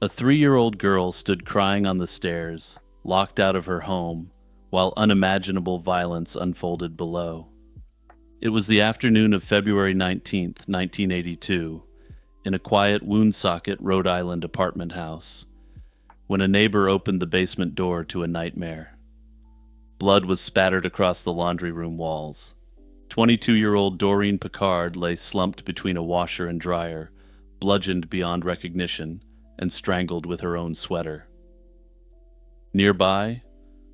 A 3-year-old girl stood crying on the stairs, locked out of her home, while unimaginable violence unfolded below. It was the afternoon of February 19th, 1982, in a quiet Woonsocket, Rhode Island apartment house, when a neighbor opened the basement door to a nightmare. Blood was spattered across the laundry room walls. 22-year-old Doreen Pickard lay slumped between a washer and dryer, bludgeoned beyond recognition and strangled with her own sweater. Nearby,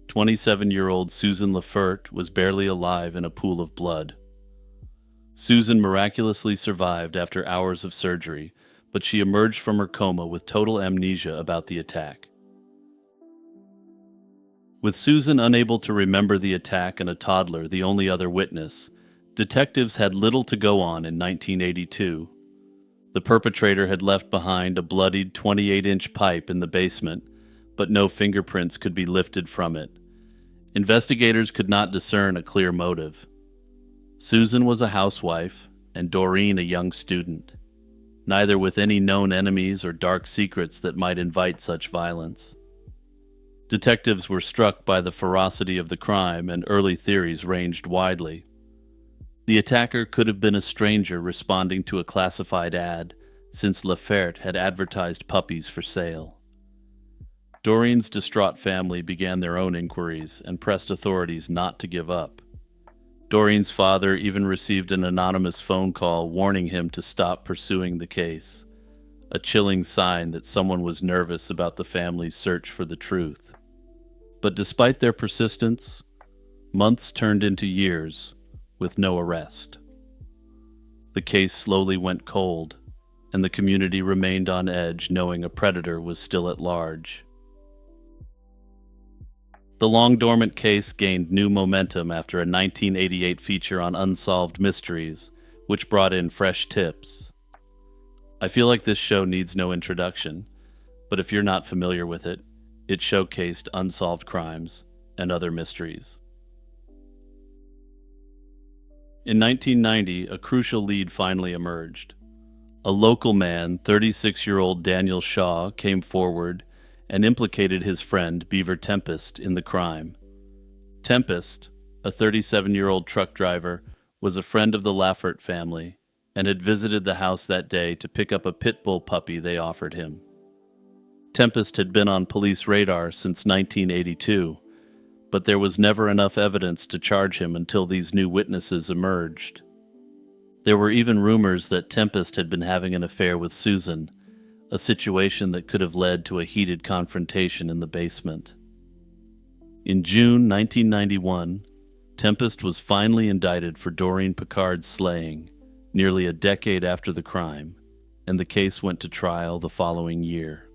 27-year-old Susan Lefert was barely alive in a pool of blood. Susan miraculously survived after hours of surgery, but she emerged from her coma with total amnesia about the attack. With Susan unable to remember the attack and a toddler the only other witness, detectives had little to go on in 1982. The perpetrator had left behind a bloodied 28-inch pipe in the basement, but no fingerprints could be lifted from it. Investigators could not discern a clear motive. Susan was a housewife, and Doreen a young student, neither with any known enemies or dark secrets that might invite such violence. Detectives were struck by the ferocity of the crime, and early theories ranged widely. The attacker could have been a stranger responding to a classified ad, since Lefert had advertised puppies for sale. Doreen's distraught family began their own inquiries and pressed authorities not to give up. Doreen's father even received an anonymous phone call warning him to stop pursuing the case, a chilling sign that someone was nervous about the family's search for the truth. But despite their persistence, months turned into years with no arrest. The case slowly went cold, and the community remained on edge knowing a predator was still at large. The long-dormant case gained new momentum after a 1988 feature on unsolved mysteries, which brought in fresh tips. I feel like this show needs no introduction, but if you're not familiar with it, it showcased unsolved crimes and other mysteries. In 1990, a crucial lead finally emerged. A local man, 36-year-old Daniel Shaw, came forward and implicated his friend Beaver Tempest in the crime. Tempest, a 37-year-old truck driver, was a friend of the Lafert family and had visited the house that day to pick up a pit bull puppy they offered him. Tempest had been on police radar since 1982, but there was never enough evidence to charge him until these new witnesses emerged. There were even rumors that Tempest had been having an affair with Susan, a situation that could have led to a heated confrontation in the basement. In June 1991, Tempest was finally indicted for Doreen Pickard's slaying, nearly a decade after the crime, and the case went to trial the following year.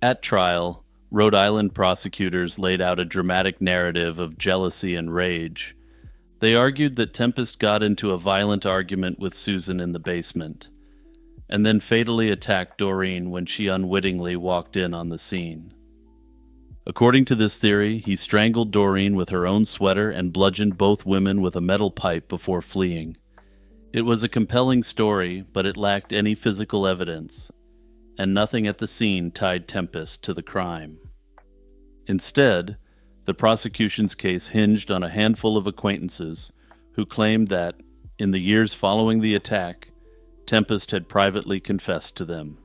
At trial, Rhode Island prosecutors laid out a dramatic narrative of jealousy and rage. They argued that Tempest got into a violent argument with Susan in the basement, and then fatally attacked Doreen when she unwittingly walked in on the scene. According to this theory, he strangled Doreen with her own sweater and bludgeoned both women with a metal pipe before fleeing. It was a compelling story, but it lacked any physical evidence, and nothing at the scene tied Tempest to the crime. Instead, the prosecution's case hinged on a handful of acquaintances who claimed that, in the years following the attack, Tempest had privately confessed to them.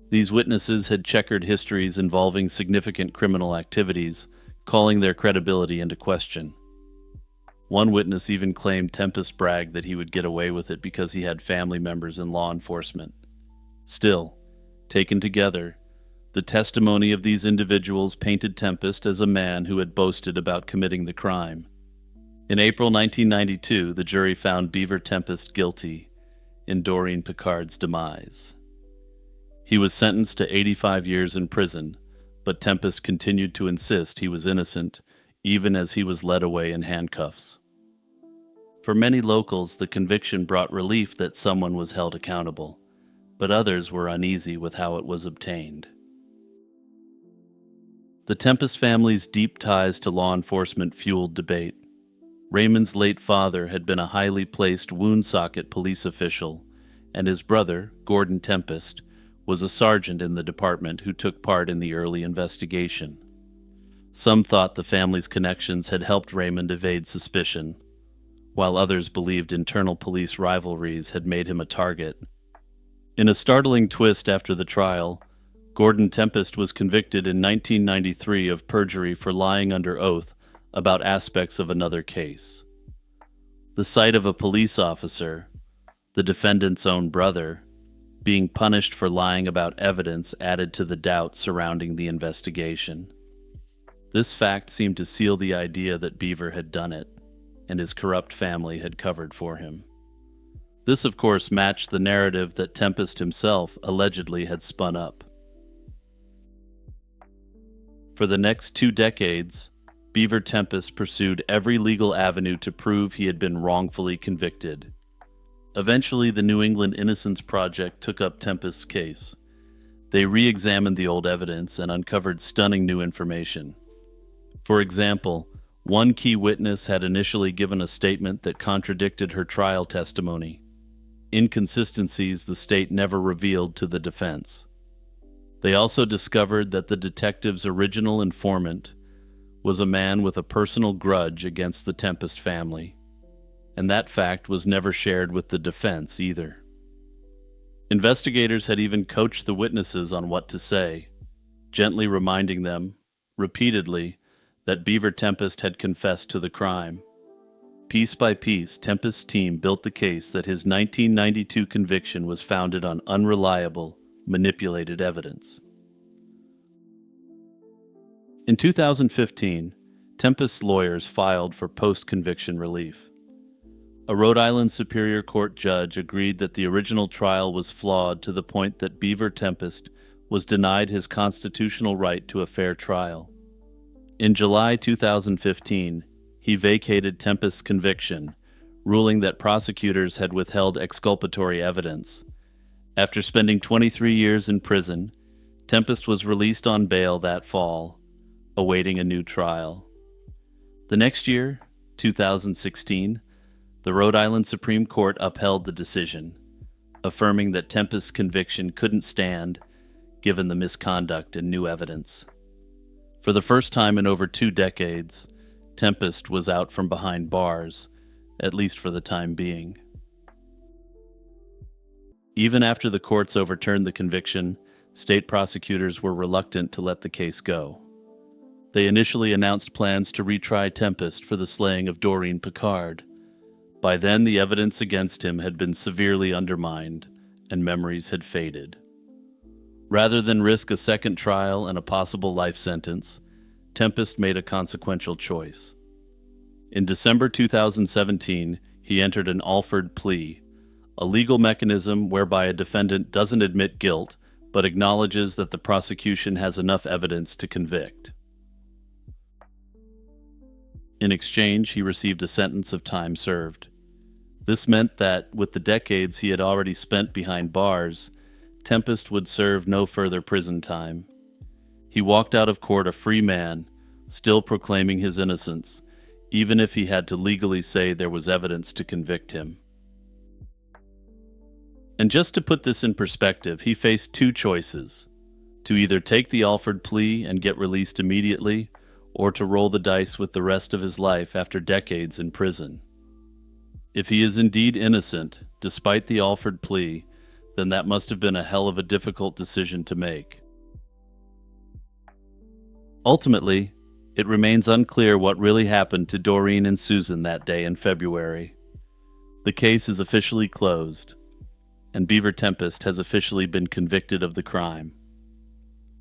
These witnesses had checkered histories involving significant criminal activities, calling their credibility into question. One witness even claimed Tempest bragged that he would get away with it because he had family members in law enforcement. Still, taken together, the testimony of these individuals painted Tempest as a man who had boasted about committing the crime. In April 1992, the jury found Beaver Tempest guilty in Doreen Pickard's demise. He was sentenced to 85 years in prison, but Tempest continued to insist he was innocent, even as he was led away in handcuffs. For many locals, the conviction brought relief that someone was held accountable, but others were uneasy with how it was obtained. The Tempest family's deep ties to law enforcement fueled debate. Raymond's late father had been a highly placed Woonsocket police official, and his brother, Gordon Tempest, was a sergeant in the department who took part in the early investigation. Some thought the family's connections had helped Raymond evade suspicion, while others believed internal police rivalries had made him a target. In a startling twist after the trial, Gordon Tempest was convicted in 1993 of perjury for lying under oath about aspects of another case. The sight of a police officer, the defendant's own brother, being punished for lying about evidence added to the doubt surrounding the investigation. This fact seemed to seal the idea that Beaver had done it, and his corrupt family had covered for him. This, of course, matched the narrative that Tempest himself allegedly had spun up. For the next 2 decades, Beaver Tempest pursued every legal avenue to prove he had been wrongfully convicted. Eventually, the New England Innocence Project took up Tempest's case. They re-examined the old evidence and uncovered stunning new information. For example, one key witness had initially given a statement that contradicted her trial testimony. Inconsistencies the state never revealed to the defense. They also discovered that the detective's original informant was a man with a personal grudge against the Tempest family, and that fact was never shared with the defense either. Investigators had even coached the witnesses on what to say, gently reminding them, repeatedly, that Beaver Tempest had confessed to the crime. Piece by piece, Tempest's team built the case that his 1992 conviction was founded on unreliable, manipulated evidence. In 2015, Tempest's lawyers filed for post-conviction relief. A Rhode Island Superior Court judge agreed that the original trial was flawed to the point that Beaver Tempest was denied his constitutional right to a fair trial. In July 2015, he vacated Tempest's conviction, ruling that prosecutors had withheld exculpatory evidence. After spending 23 years in prison, Tempest was released on bail that fall, awaiting a new trial. The next year, 2016, the Rhode Island Supreme Court upheld the decision, affirming that Tempest's conviction couldn't stand given the misconduct and new evidence. For the first time in over 2 decades, Tempest was out from behind bars, at least for the time being. Even after the courts overturned the conviction, state prosecutors were reluctant to let the case go. They initially announced plans to retry Tempest for the slaying of Doreen Picard. By then, the evidence against him had been severely undermined, and memories had faded. Rather than risk a second trial and a possible life sentence, Tempest made a consequential choice. In December 2017, he entered an Alford plea, a legal mechanism whereby a defendant doesn't admit guilt, but acknowledges that the prosecution has enough evidence to convict. In exchange, he received a sentence of time served. This meant that, with the decades he had already spent behind bars, Tempest would serve no further prison time. He walked out of court a free man, still proclaiming his innocence, even if he had to legally say there was evidence to convict him. And just to put this in perspective, he faced 2 choices: to either take the Alford plea and get released immediately, or to roll the dice with the rest of his life after decades in prison. If he is indeed innocent, despite the Alford plea, then that must have been a hell of a difficult decision to make. Ultimately, it remains unclear what really happened to Doreen and Susan that day in February. The case is officially closed, and Beaver Tempest has officially been convicted of the crime.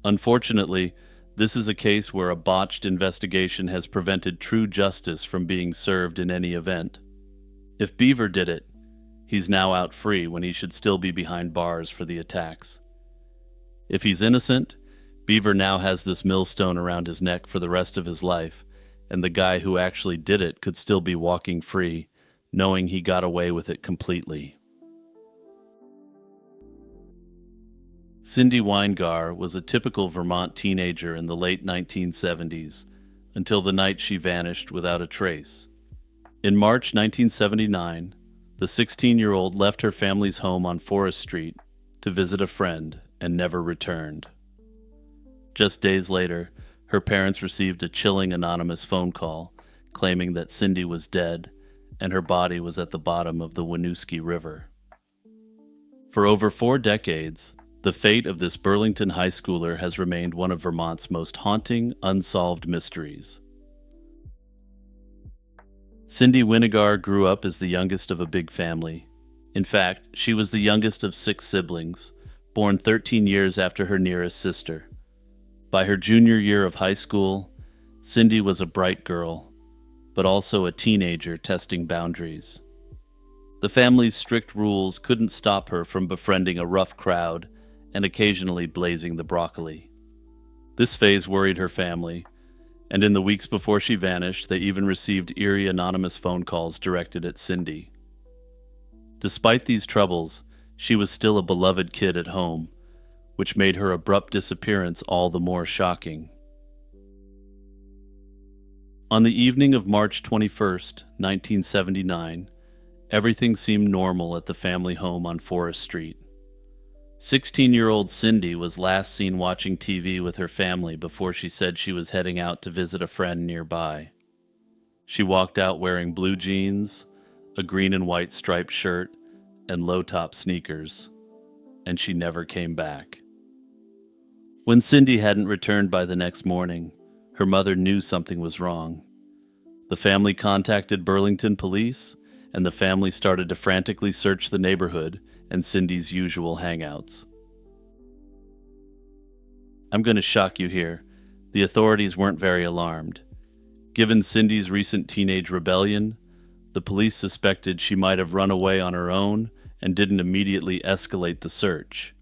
Unfortunately, this is a case where a botched investigation has prevented true justice from being served in any event. If Beaver did it, he's now out free when he should still be behind bars for the attacks. If he's innocent, Beaver now has this millstone around his neck for the rest of his life, and the guy who actually did it could still be walking free, knowing he got away with it completely. Cindy Weingar was a typical Vermont teenager in the late 1970s, until the night she vanished without a trace. In March 1979, the 16-year-old left her family's home on Forest Street to visit a friend and never returned. Just days later, her parents received a chilling anonymous phone call claiming that Cindy was dead and her body was at the bottom of the Winooski River. For over 4 decades, the fate of this Burlington high schooler has remained one of Vermont's most haunting, unsolved mysteries. Cindy Winigar grew up as the youngest of a big family. In fact, she was the youngest of 6 siblings, born 13 years after her nearest sister. By her junior year of high school, Cindy was a bright girl, but also a teenager testing boundaries. The family's strict rules couldn't stop her from befriending a rough crowd and occasionally blazing the broccoli. This phase worried her family, and in the weeks before she vanished, they even received eerie anonymous phone calls directed at Cindy. Despite these troubles, she was still a beloved kid at home, which made her abrupt disappearance all the more shocking. On the evening of March 21st, 1979, everything seemed normal at the family home on Forest Street. 16-year-old Cindy was last seen watching TV with her family before she said she was heading out to visit a friend nearby. She walked out wearing blue jeans, a green and white striped shirt, and low-top sneakers, and she never came back. When Cindy hadn't returned by the next morning, her mother knew something was wrong. The family contacted Burlington police, and the family started to frantically search the neighborhood and Cindy's usual hangouts. I'm going to shock you here. The authorities weren't very alarmed. Given Cindy's recent teenage rebellion, the police suspected she might have run away on her own and didn't immediately escalate the search.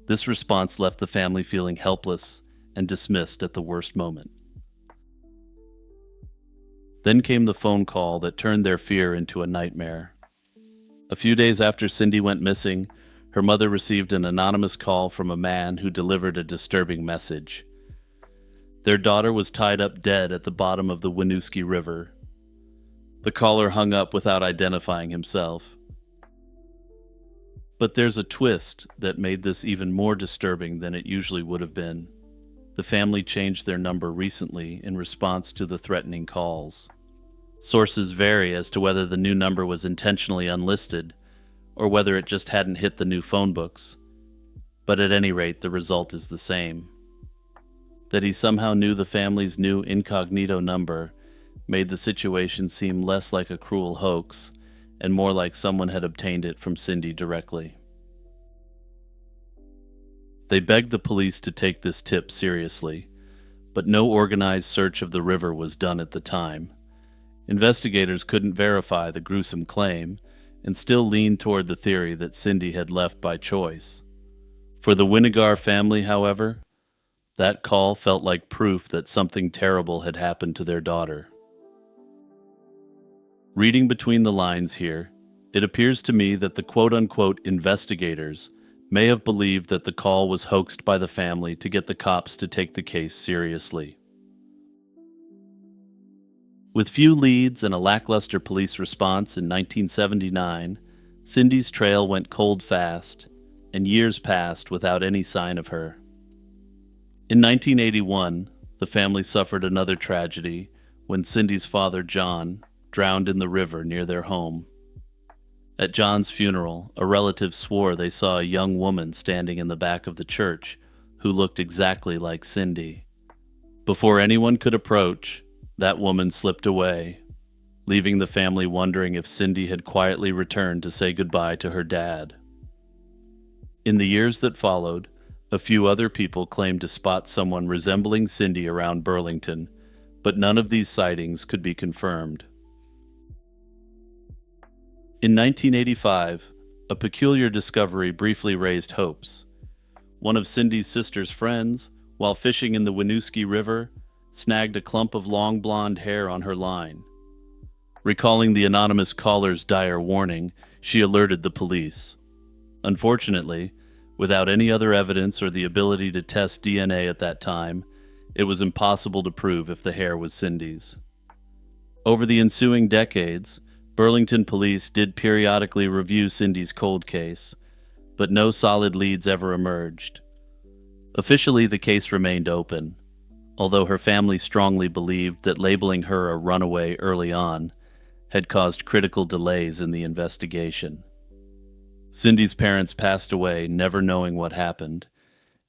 This response left the family feeling helpless and dismissed at the worst moment. Then came the phone call that turned their fear into a nightmare. A few days after Cindy went missing, her mother received an anonymous call from a man who delivered a disturbing message. Their daughter was tied up dead at the bottom of the Winooski River. The caller hung up without identifying himself. But there's a twist that made this even more disturbing than it usually would have been. The family changed their number recently in response to the threatening calls. Sources vary as to whether the new number was intentionally unlisted or whether it just hadn't hit the new phone books. But at any rate, the result is the same. That he somehow knew the family's new incognito number made the situation seem less like a cruel hoax and more like someone had obtained it from Cindy directly. They begged the police to take this tip seriously, but no organized search of the river was done at the time. Investigators couldn't verify the gruesome claim and still leaned toward the theory that Cindy had left by choice. For the Winigar family, however, that call felt like proof that something terrible had happened to their daughter. Reading between the lines here, it appears to me that the quote-unquote investigators may have believed that the call was hoaxed by the family to get the cops to take the case seriously. With few leads and a lackluster police response in 1979, Cindy's trail went cold fast, and years passed without any sign of her. In 1981, the family suffered another tragedy when Cindy's father, John, drowned in the river near their home. At John's funeral, a relative swore they saw a young woman standing in the back of the church who looked exactly like Cindy. Before anyone could approach, that woman slipped away, leaving the family wondering if Cindy had quietly returned to say goodbye to her dad. In the years that followed, a few other people claimed to spot someone resembling Cindy around Burlington, but none of these sightings could be confirmed. In 1985, a peculiar discovery briefly raised hopes. One of Cindy's sister's friends, while fishing in the Winooski River, snagged a clump of long blonde hair on her line. Recalling the anonymous caller's dire warning, she alerted the police. Unfortunately, without any other evidence or the ability to test DNA at that time, it was impossible to prove if the hair was Cindy's. Over the ensuing decades, Burlington police did periodically review Cindy's cold case, but no solid leads ever emerged. Officially, the case remained open, although her family strongly believed that labeling her a runaway early on had caused critical delays in the investigation. Cindy's parents passed away never knowing what happened,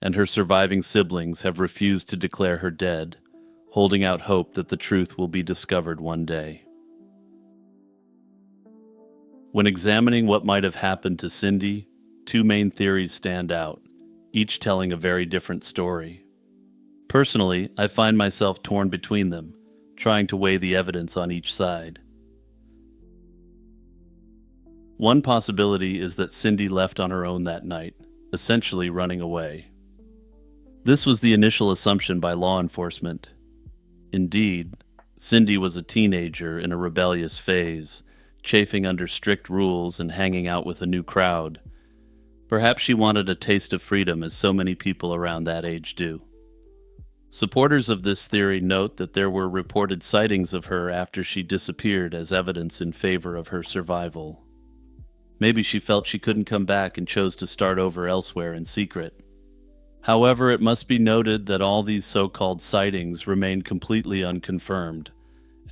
and her surviving siblings have refused to declare her dead, holding out hope that the truth will be discovered one day. When examining what might have happened to Cindy, two main theories stand out, each telling a very different story. Personally, I find myself torn between them, trying to weigh the evidence on each side. One possibility is that Cindy left on her own that night, essentially running away. This was the initial assumption by law enforcement. Indeed, Cindy was a teenager in a rebellious phase, chafing under strict rules and hanging out with a new crowd. Perhaps she wanted a taste of freedom, as so many people around that age do. Supporters of this theory note that there were reported sightings of her after she disappeared as evidence in favor of her survival. Maybe she felt she couldn't come back and chose to start over elsewhere in secret. However, it must be noted that all these so-called sightings remained completely unconfirmed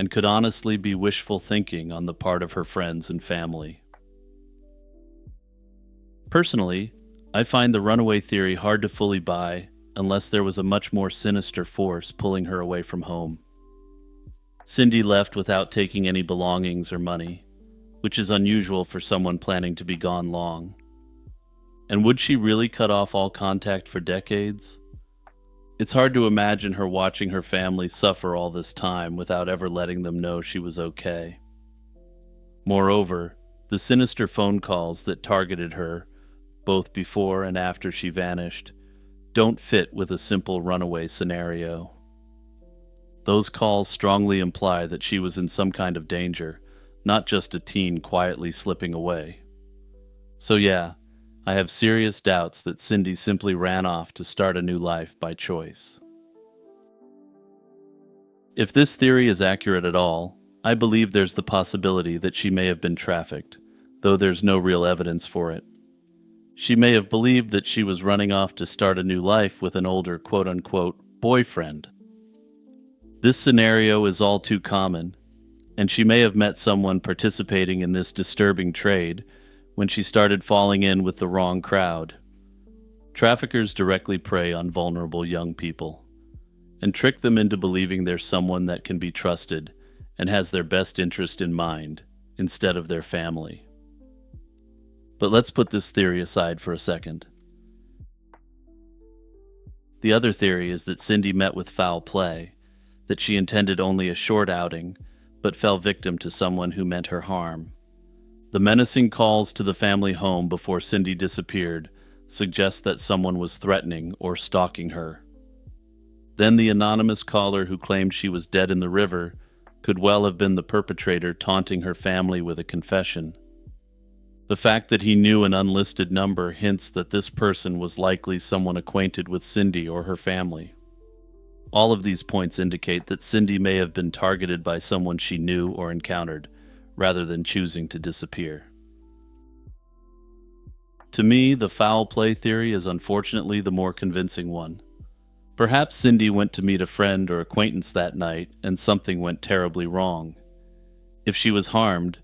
and could honestly be wishful thinking on the part of her friends and family. Personally, I find the runaway theory hard to fully buy unless there was a much more sinister force pulling her away from home. Cindy left without taking any belongings or money, which is unusual for someone planning to be gone long. And would she really cut off all contact for decades? It's hard to imagine her watching her family suffer all this time without ever letting them know she was okay. Moreover, the sinister phone calls that targeted her, both before and after she vanished, don't fit with a simple runaway scenario. Those calls strongly imply that she was in some kind of danger, not just a teen quietly slipping away. So yeah, I have serious doubts that Cindy simply ran off to start a new life by choice. If this theory is accurate at all, I believe there's the possibility that she may have been trafficked, though there's no real evidence for it. She may have believed that she was running off to start a new life with an older quote-unquote boyfriend. This scenario is all too common, and she may have met someone participating in this disturbing trade when she started falling in with the wrong crowd. Traffickers directly prey on vulnerable young people and trick them into believing they're someone that can be trusted and has their best interest in mind instead of their family. But let's put this theory aside for a second. The other theory is that Cindy met with foul play, that she intended only a short outing, but fell victim to someone who meant her harm. The menacing calls to the family home before Cindy disappeared suggest that someone was threatening or stalking her. Then the anonymous caller who claimed she was dead in the river could well have been the perpetrator taunting her family with a confession. The fact that he knew an unlisted number hints that this person was likely someone acquainted with Cindy or her family. All of these points indicate that Cindy may have been targeted by someone she knew or encountered, rather than choosing to disappear. To me, the foul play theory is unfortunately the more convincing one. Perhaps Cindy went to meet a friend or acquaintance that night and something went terribly wrong. If she was harmed,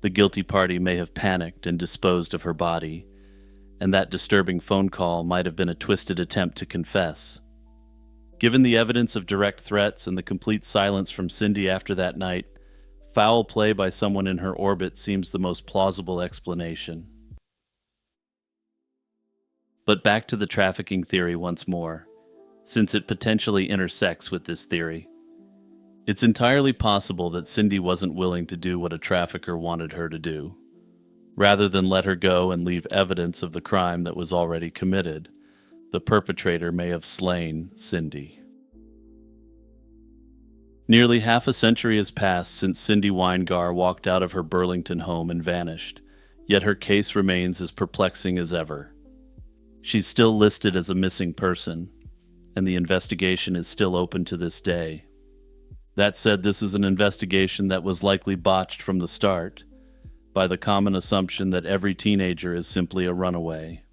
the guilty party may have panicked and disposed of her body, and that disturbing phone call might have been a twisted attempt to confess. Given the evidence of direct threats and the complete silence from Cindy after that night, foul play by someone in her orbit seems the most plausible explanation. But back to the trafficking theory once more, since it potentially intersects with this theory. It's entirely possible that Cindy wasn't willing to do what a trafficker wanted her to do. Rather than let her go and leave evidence of the crime that was already committed, the perpetrator may have slain Cindy. Nearly half a century has passed since Cindy Weingar walked out of her Burlington home and vanished, yet her case remains as perplexing as ever. She's still listed as a missing person, and the investigation is still open to this day. That said, this is an investigation that was likely botched from the start, by the common assumption that every teenager is simply a runaway.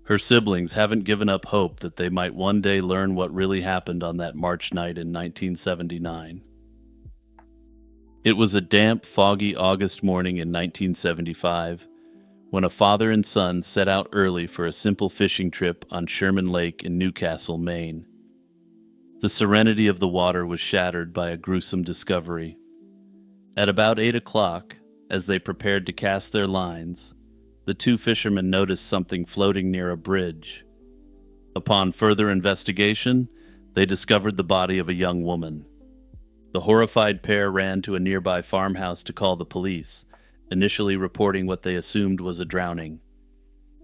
Her siblings haven't given up hope that they might one day learn what really happened on that March night in 1979. It was a damp, foggy August morning in 1975 when a father and son set out early for a simple fishing trip on Sherman Lake in Newcastle, Maine. The serenity of the water was shattered by a gruesome discovery. At about 8 o'clock, as they prepared to cast their lines, the two fishermen noticed something floating near a bridge. Upon further investigation, they discovered the body of a young woman. The horrified pair ran to a nearby farmhouse to call the police, initially reporting what they assumed was a drowning.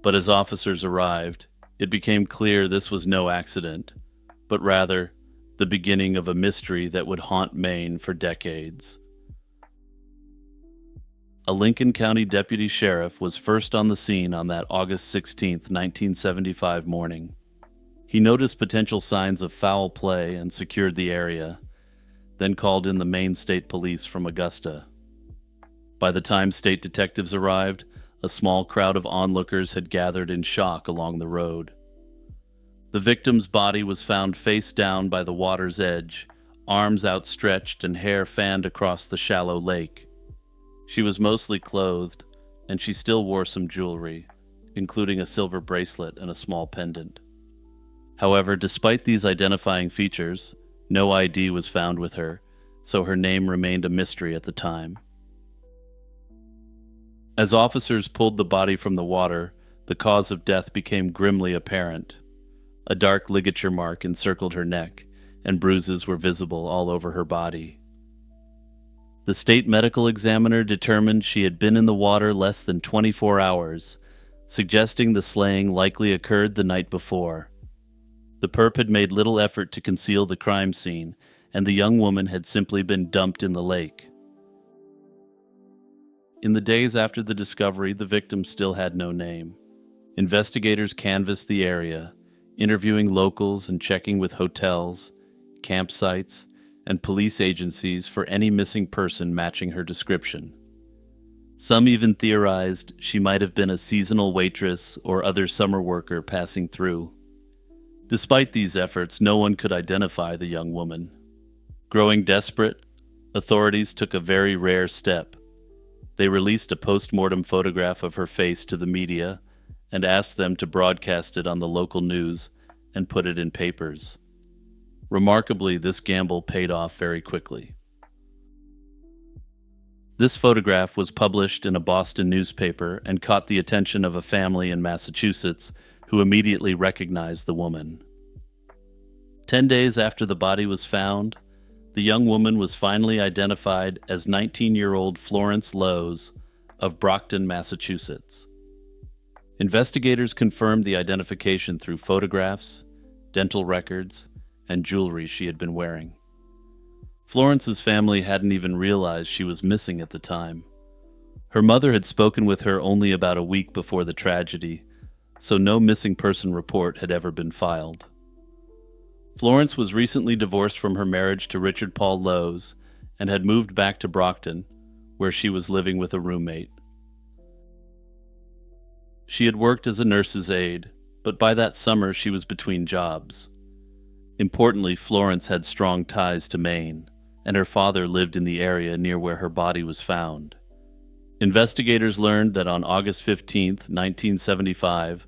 But as officers arrived, it became clear this was no accident, but rather the beginning of a mystery that would haunt Maine for decades. A Lincoln County deputy sheriff was first on the scene on that August 16, 1975 morning. He noticed potential signs of foul play and secured the area, then called in the Maine State Police from Augusta. By the time state detectives arrived, a small crowd of onlookers had gathered in shock along the road. The victim's body was found face down by the water's edge, arms outstretched and hair fanned across the shallow lake. She was mostly clothed, and she still wore some jewelry, including a silver bracelet and a small pendant. However, despite these identifying features, no ID was found with her, so her name remained a mystery at the time. As officers pulled the body from the water, the cause of death became grimly apparent. A dark ligature mark encircled her neck, and bruises were visible all over her body. The state medical examiner determined she had been in the water less than 24 hours, suggesting the slaying likely occurred the night before. The perp had made little effort to conceal the crime scene, and the young woman had simply been dumped in the lake. In the days after the discovery, the victim still had no name. Investigators canvassed the area, interviewing locals and checking with hotels, campsites, and police agencies for any missing person matching her description. Some even theorized she might have been a seasonal waitress or other summer worker passing through. Despite these efforts, no one could identify the young woman. Growing desperate, authorities took a very rare step. They released a post-mortem photograph of her face to the media and asked them to broadcast it on the local news and put it in papers. Remarkably, this gamble paid off very quickly. This photograph was published in a Boston newspaper and caught the attention of a family in Massachusetts who immediately recognized the woman. 10 days after the body was found, the young woman was finally identified as 19-year-old Florence Lowes of Brockton, Massachusetts. Investigators confirmed the identification through photographs, dental records, and jewelry she had been wearing. Florence's family hadn't even realized she was missing at the time. Her mother had spoken with her only about a week before the tragedy, so no missing person report had ever been filed. Florence was recently divorced from her marriage to Richard Paul Lowes and had moved back to Brockton, where she was living with a roommate. She had worked as a nurse's aide, but by that summer she was between jobs. Importantly, Florence had strong ties to Maine, and her father lived in the area near where her body was found. Investigators learned that on August 15, 1975,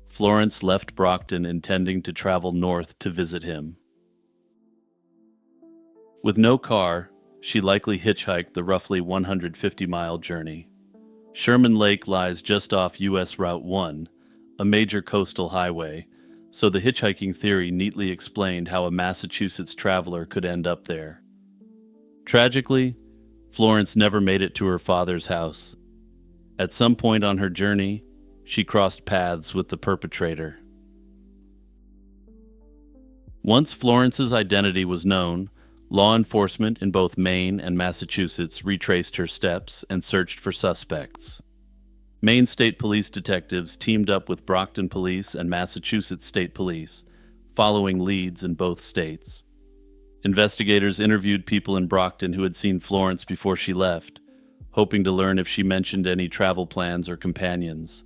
Florence left Brockton intending to travel north to visit him. With no car, she likely hitchhiked the roughly 150-mile journey. Sherman Lake lies just off U.S. Route 1, a major coastal highway, so the hitchhiking theory neatly explained how a Massachusetts traveler could end up there. Tragically, Florence never made it to her father's house. At some point on her journey, she crossed paths with the perpetrator. Once Florence's identity was known, law enforcement in both Maine and Massachusetts retraced her steps and searched for suspects. Maine State Police detectives teamed up with Brockton Police and Massachusetts State Police, following leads in both states. Investigators interviewed people in Brockton who had seen Florence before she left, hoping to learn if she mentioned any travel plans or companions.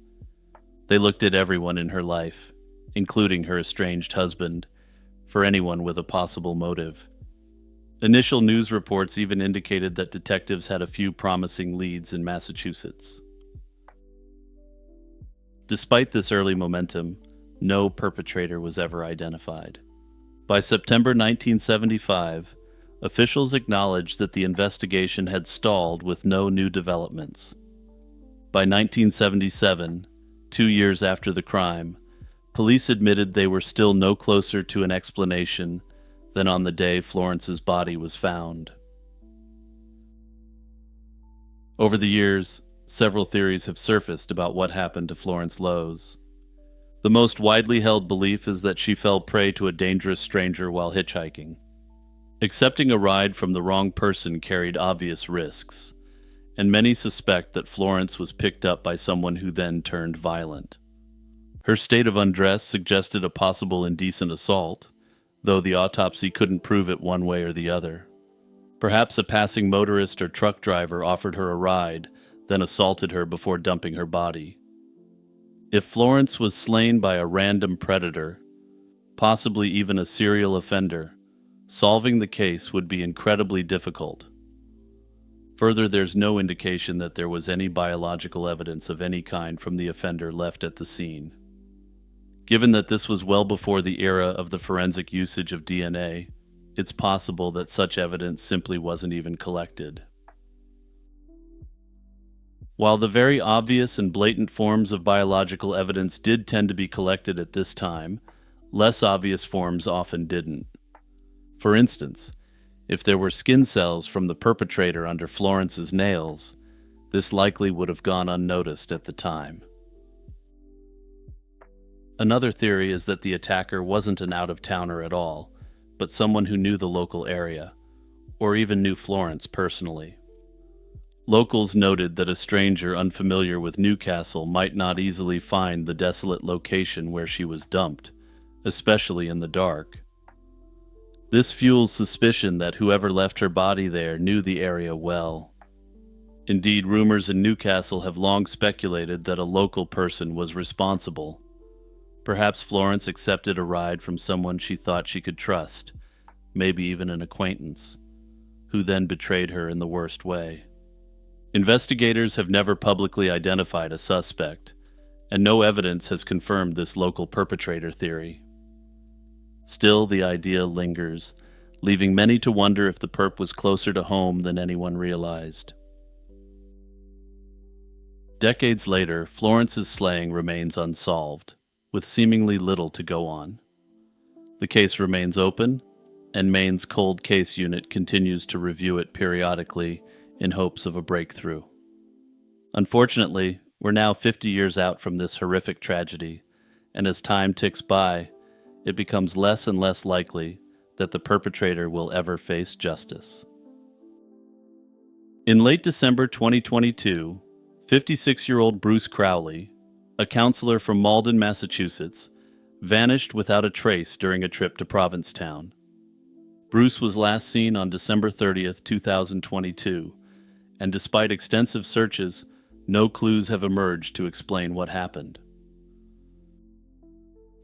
They looked at everyone in her life, including her estranged husband, for anyone with a possible motive. Initial news reports even indicated that detectives had a few promising leads in Massachusetts. Despite this early momentum, no perpetrator was ever identified. By September 1975, officials acknowledged that the investigation had stalled with no new developments. By 1977, 2 years after the crime, police admitted they were still no closer to an explanation than on the day Florence's body was found. Over the years, several theories have surfaced about what happened to Florence Lowes. The most widely held belief is that she fell prey to a dangerous stranger while hitchhiking. Accepting a ride from the wrong person carried obvious risks, and many suspect that Florence was picked up by someone who then turned violent. Her state of undress suggested a possible indecent assault, though the autopsy couldn't prove it one way or the other. Perhaps a passing motorist or truck driver offered her a ride, then assaulted her before dumping her body. If Florence was slain by a random predator, possibly even a serial offender, solving the case would be incredibly difficult. Further, there's no indication that there was any biological evidence of any kind from the offender left at the scene. Given that this was well before the era of the forensic usage of DNA, it's possible that such evidence simply wasn't even collected. While the very obvious and blatant forms of biological evidence did tend to be collected at this time, less obvious forms often didn't. For instance, if there were skin cells from the perpetrator under Florence's nails, this likely would have gone unnoticed at the time. Another theory is that the attacker wasn't an out-of-towner at all, but someone who knew the local area, or even knew Florence personally. Locals noted that a stranger unfamiliar with Newcastle might not easily find the desolate location where she was dumped, especially in the dark. This fuels suspicion that whoever left her body there knew the area well. Indeed, rumors in Newcastle have long speculated that a local person was responsible. Perhaps Florence accepted a ride from someone she thought she could trust, maybe even an acquaintance, who then betrayed her in the worst way. Investigators have never publicly identified a suspect, and no evidence has confirmed this local perpetrator theory. Still, the idea lingers, leaving many to wonder if the perp was closer to home than anyone realized. Decades later, Florence's slaying remains unsolved, with seemingly little to go on. The case remains open, and Maine's Cold Case Unit continues to review it periodically in hopes of a breakthrough. Unfortunately, we're now 50 years out from this horrific tragedy, and as time ticks by, it becomes less and less likely that the perpetrator will ever face justice. In late December 2022, 56-year-old Bruce Crowley, a counselor from Malden, Massachusetts, vanished without a trace during a trip to Provincetown. Bruce was last seen on December 30th, 2022, and despite extensive searches, no clues have emerged to explain what happened.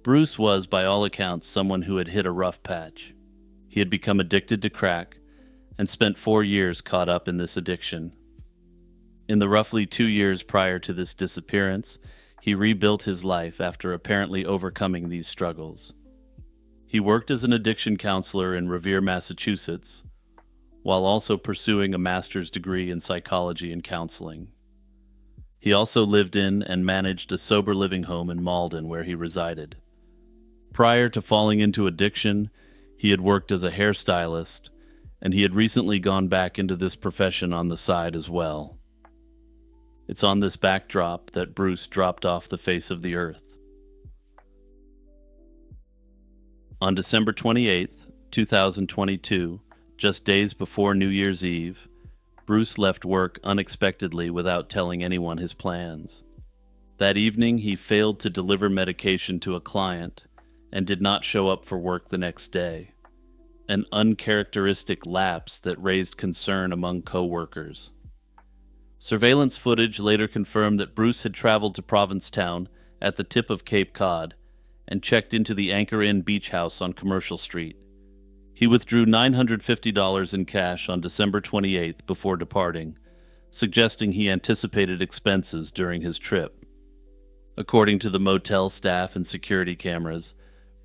Bruce was, by all accounts, someone who had hit a rough patch. He had become addicted to crack and spent 4 years caught up in this addiction. In the roughly 2 years prior to this disappearance, he rebuilt his life after apparently overcoming these struggles. He worked as an addiction counselor in Revere, Massachusetts, while also pursuing a master's degree in psychology and counseling. He also lived in and managed a sober living home in Malden where he resided. Prior to falling into addiction, he had worked as a hairstylist, and he had recently gone back into this profession on the side as well. It's on this backdrop that Bruce dropped off the face of the earth. On December 28th, 2022, just days before New Year's Eve, Bruce left work unexpectedly without telling anyone his plans. That evening, he failed to deliver medication to a client and did not show up for work the next day, an uncharacteristic lapse that raised concern among co-workers. Surveillance footage later confirmed that Bruce had traveled to Provincetown at the tip of Cape Cod and checked into the Anchor Inn beach house on Commercial Street. He withdrew $950 in cash on December 28th before departing, suggesting he anticipated expenses during his trip. According to the motel staff and security cameras,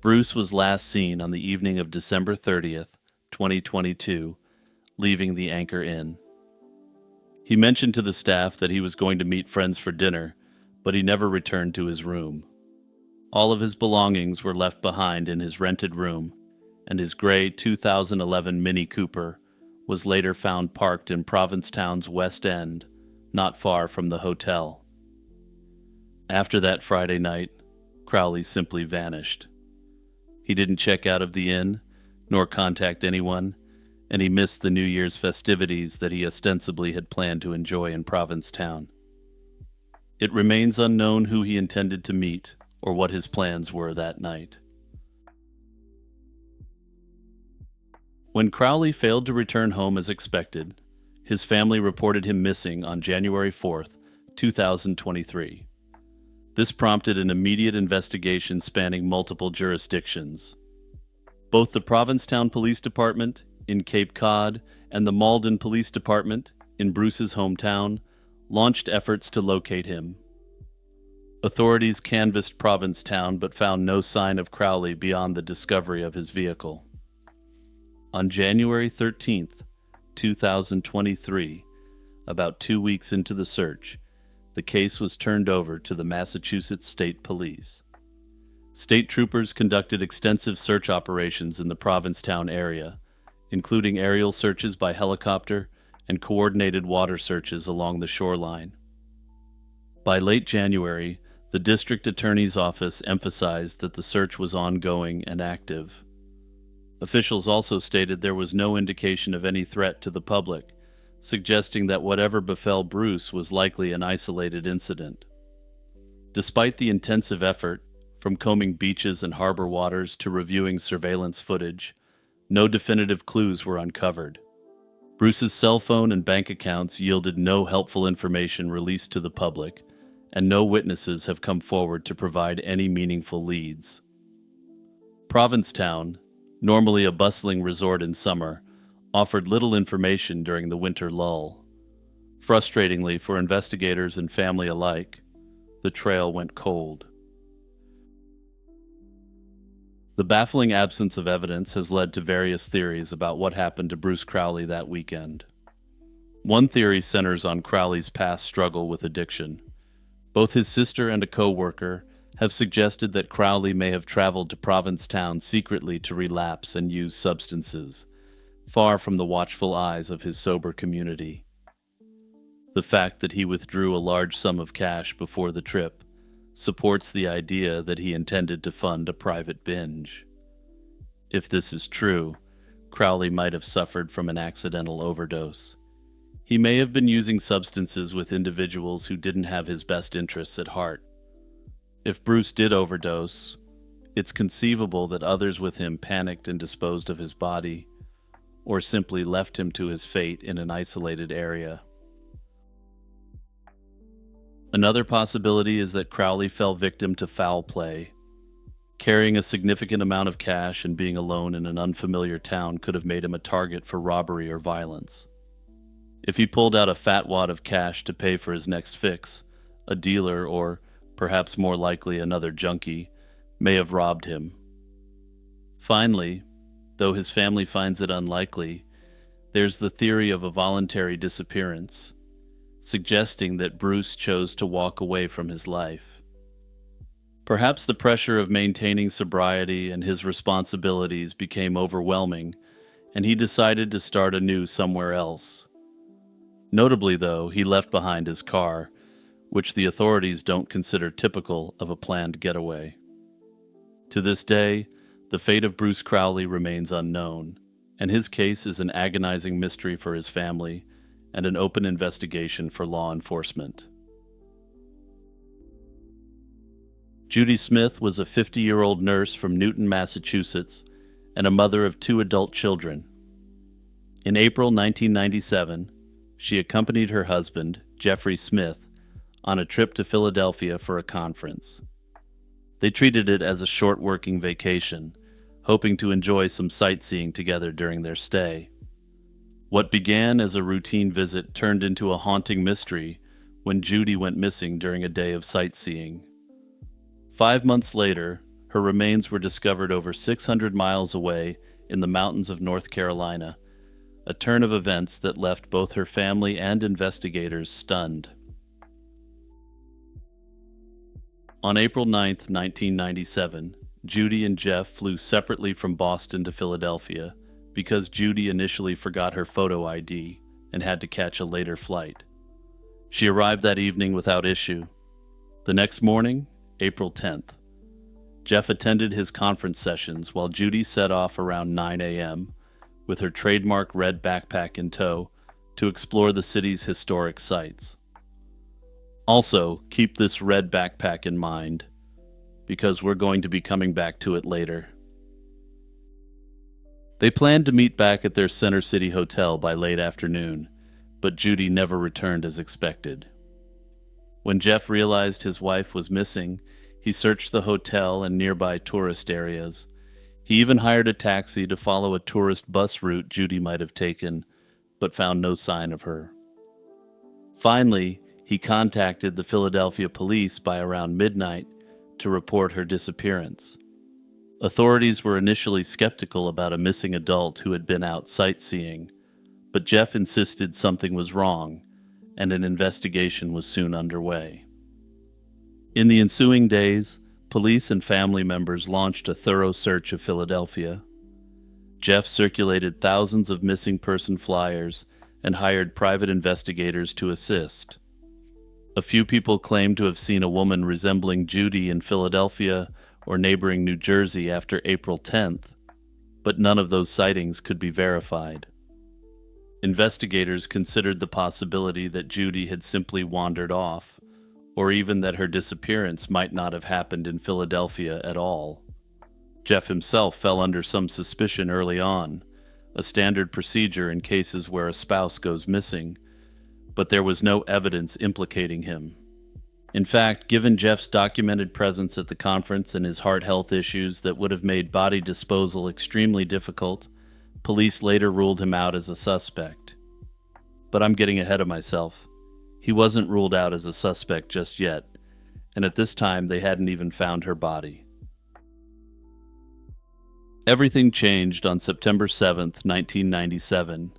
Bruce was last seen on the evening of December 30th, 2022, leaving the Anchor Inn. He mentioned to the staff that he was going to meet friends for dinner, but he never returned to his room. All of his belongings were left behind in his rented room, and his gray 2011 Mini Cooper was later found parked in Provincetown's West End, not far from the hotel. After that Friday night, Crowley simply vanished. He didn't check out of the inn, nor contact anyone, and he missed the New Year's festivities that he ostensibly had planned to enjoy in Provincetown. It remains unknown who he intended to meet or what his plans were that night. When Crowley failed to return home as expected, his family reported him missing on January 4th, 2023. This prompted an immediate investigation spanning multiple jurisdictions. Both the Provincetown Police Department in Cape Cod and the Malden Police Department in Bruce's hometown launched efforts to locate him. Authorities canvassed Provincetown but found no sign of Crowley beyond the discovery of his vehicle. On January 13th, 2023, about 2 weeks into the search, the case was turned over to the Massachusetts State Police. State troopers conducted extensive search operations in the Provincetown area, including aerial searches by helicopter and coordinated water searches along the shoreline. By late January, the district attorney's office emphasized that the search was ongoing and active. Officials also stated there was no indication of any threat to the public, suggesting that whatever befell Bruce was likely an isolated incident. Despite the intensive effort, from combing beaches and harbor waters to reviewing surveillance footage, no definitive clues were uncovered. Bruce's cell phone and bank accounts yielded no helpful information released to the public, and no witnesses have come forward to provide any meaningful leads. Provincetown, normally a bustling resort in summer, offered little information during the winter lull. Frustratingly for investigators and family alike, the trail went cold. The baffling absence of evidence has led to various theories about what happened to Bruce Crowley that weekend. One theory centers on Crowley's past struggle with addiction. Both his sister and a co-worker have suggested that Crowley may have traveled to Provincetown secretly to relapse and use substances, far from the watchful eyes of his sober community. The fact that he withdrew a large sum of cash before the trip supports the idea that he intended to fund a private binge. If this is true, Crowley might have suffered from an accidental overdose. He may have been using substances with individuals who didn't have his best interests at heart. If Bruce did overdose, it's conceivable that others with him panicked and disposed of his body, or simply left him to his fate in an isolated area. Another possibility is that Crowley fell victim to foul play. Carrying a significant amount of cash and being alone in an unfamiliar town could have made him a target for robbery or violence. If he pulled out a fat wad of cash to pay for his next fix, a dealer, or perhaps more likely another junkie, may have robbed him. Finally, though his family finds it unlikely, there's the theory of a voluntary disappearance, suggesting that Bruce chose to walk away from his life. Perhaps the pressure of maintaining sobriety and his responsibilities became overwhelming, and he decided to start anew somewhere else. Notably, though, he left behind his car, which the authorities don't consider typical of a planned getaway. To this day, the fate of Bruce Crowley remains unknown, and his case is an agonizing mystery for his family and an open investigation for law enforcement. Judy Smith was a 50-year-old nurse from Newton, Massachusetts, and a mother of 2 adult children. In April 1997, she accompanied her husband, Jeffrey Smith, on a trip to Philadelphia for a conference. They treated it as a short working vacation, hoping to enjoy some sightseeing together during their stay. What began as a routine visit turned into a haunting mystery when Judy went missing during a day of sightseeing. 5 months later, her remains were discovered over 600 miles away in the mountains of North Carolina, a turn of events that left both her family and investigators stunned. On April 9, 1997, Judy and Jeff flew separately from Boston to Philadelphia because Judy initially forgot her photo ID and had to catch a later flight. She arrived that evening without issue. The next morning, April 10th, Jeff attended his conference sessions while Judy set off around 9 a.m. with her trademark red backpack in tow to explore the city's historic sites. Also, keep this red backpack in mind, because we're going to be coming back to it later. They planned to meet back at their Center City hotel by late afternoon, but Judy never returned as expected. When Jeff realized his wife was missing, he searched the hotel and nearby tourist areas. He even hired a taxi to follow a tourist bus route Judy might have taken, but found no sign of her. Finally, he contacted the Philadelphia police by around midnight to report her disappearance. Authorities were initially skeptical about a missing adult who had been out sightseeing, but Jeff insisted something was wrong, and an investigation was soon underway. In the ensuing days, police and family members launched a thorough search of Philadelphia. Jeff circulated thousands of missing person flyers and hired private investigators to assist. A few people claimed to have seen a woman resembling Judy in Philadelphia or neighboring New Jersey after April 10th, but none of those sightings could be verified. Investigators considered the possibility that Judy had simply wandered off, or even that her disappearance might not have happened in Philadelphia at all. Jeff himself fell under some suspicion early on, a standard procedure in cases where a spouse goes missing, but there was no evidence implicating him. In fact, given Jeff's documented presence at the conference and his heart health issues that would have made body disposal extremely difficult, police later ruled him out as a suspect. But I'm getting ahead of myself. He wasn't ruled out as a suspect just yet, and at this time they hadn't even found her body. Everything changed on September 7th, 1997.